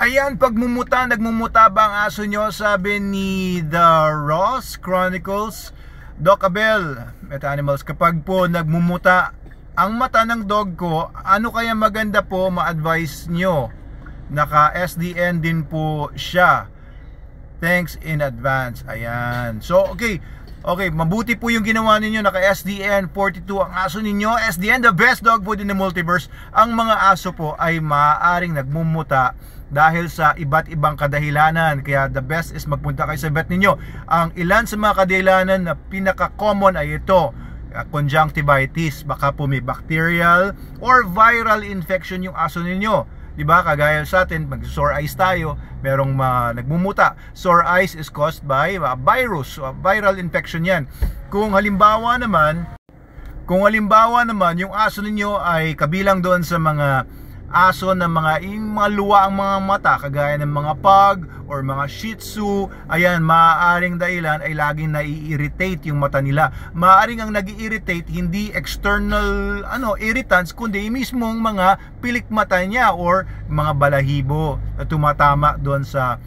Ayan, pagmumuta, nagmumuta ba ang aso nyo? Sabi ni The Ross Chronicles. Doc Abel, Meta Animals, kapag po nagmumuta ang mata ng dog ko, ano kaya maganda po ma-advise nyo? Naka SDN din po siya. Thanks in advance. Ayan. So, okay, mabuti po yung ginawa ninyo. Naka SDN 42 ang aso ninyo. SDN, the best dog food in the multiverse. Ang mga aso po ay maaaring nagmumuta dahil sa iba't ibang kadahilanan. Kaya the best is magpunta kayo sa vet ninyo. Ang ilan sa mga kadahilanan na pinaka-common ay ito: conjunctivitis, baka po may bacterial or viral infection yung aso ninyo. Diba? Kagaya sa atin, mag-sore eyes tayo, merong nagmumuta. Sore eyes is caused by virus, viral infection yan. Kung halimbawa naman yung aso ninyo ay kabilang doon sa mga aso na mga luwa ang mga mata, kagaya ng mga pug or mga shih tzu, ayan, maaaring dahilan ay laging nai-irritate yung mata nila. Maaaring ang nag-i-irritate hindi external irritants, kundi mismong mga pilik mata niya or mga balahibo na tumatama doon sa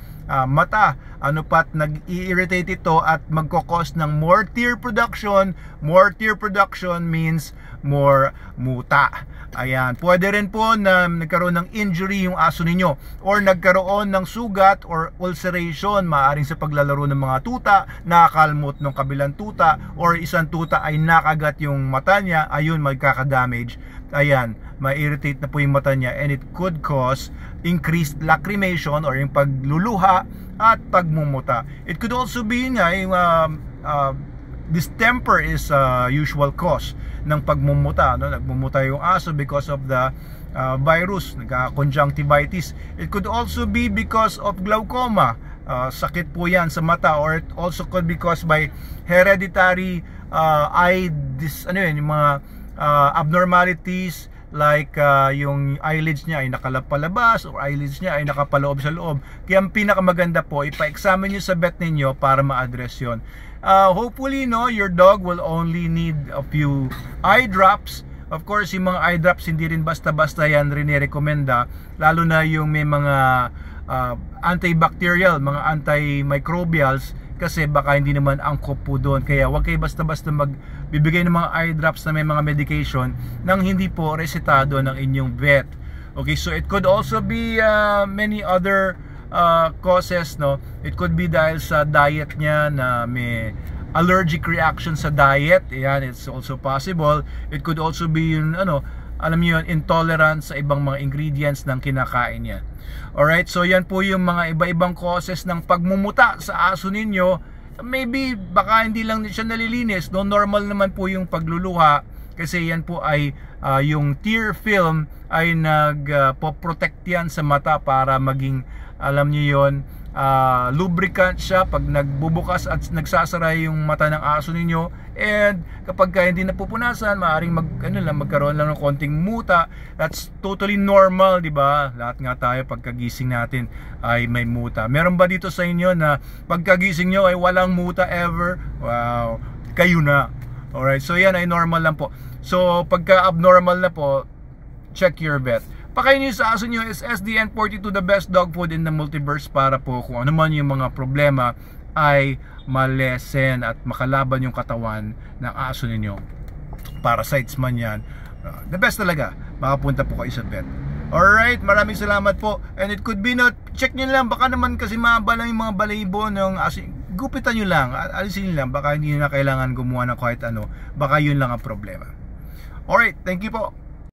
mata. Ano pat nag-i-irritate ito at magkakos ng more tear production. More tear production means more muta. Ayan, pwede rin po na nagkaroon ng injury yung aso ninyo or nagkaroon ng sugat or ulceration, maaaring sa paglalaro ng mga tuta, nakakalmot ng kabilang tuta or isang tuta ay nakagat yung mata niya, ayun, magkakadamage. Ayan, ma-irritate na po yung mata niya and it could cause increased lacrimation or yung pagluluha at pagmumuta. It could also be nga yung distemper is usual cause ng pagmumuta, nagmumuta yung aso because of the virus, conjunctivitis. It could also be because of glaucoma, sakit po yan sa mata, or it also could be caused by hereditary yung mga abnormalities like yung eyelids niya ay nakalapalabas or eyelids niya ay nakapaloob sa loob. Kaya ang pinakamaganda po, ipa-examine nyo sa vet ninyo para ma-address yun. Hopefully your dog will only need a few eye drops. Of course, yung mga eye drops hindi rin basta-basta yan rinirekomenda, lalo na yung may mga antibacterial, mga antimicrobials, kasi baka hindi naman angkop po doon. Kaya huwag kayo basta-basta magbibigay ng mga eye drops na may mga medication nang hindi po resitado ng inyong vet. Okay, so it could also be many other causes, it could be dahil sa diet niya na may allergic reaction sa diet. Ayan, it's also possible. It could also be yung alam niyo yun, intolerance sa ibang mga ingredients ng kinakain niya. Alright, so yan po yung mga iba-ibang causes ng pagmumuta sa aso ninyo. Maybe baka hindi lang siya nalilinis, normal naman po yung pagluluha, kasi yan po ay yung tear film ay nagpo-protect yan sa mata para maging, alam niyo yon, lubricant siya pag nagbubukas at nagsasara yung mata ng aso ninyo. And kapag hindi napupunasan, maaaring magkaroon lang ng konting muta. That's totally normal, di ba? Lahat nga tayo pagkagising natin ay may muta. Meron ba dito sa inyo na pagkagising nyo ay walang muta ever? Wow, kayo na. Alright, so yan ay normal lang po. So pagka abnormal na po, check your vet. Pakain nyo sa aso nyo is SDN 42, the best dog food in the multiverse, para po kung ano man yung mga problema ay malesen at makalaban yung katawan ng aso ninyo. Parasites man yan, the best talaga, makapunta po kayo sa vet. Alright, maraming salamat po. And it could be check nyo lang, baka naman kasi mahaba lang yung mga balahibo ng aso. Gupitan nyo lang, alisin nyo lang, baka hindi na kailangan gumawa ng kahit ano, baka yun lang ang problema. Alright, thank you po.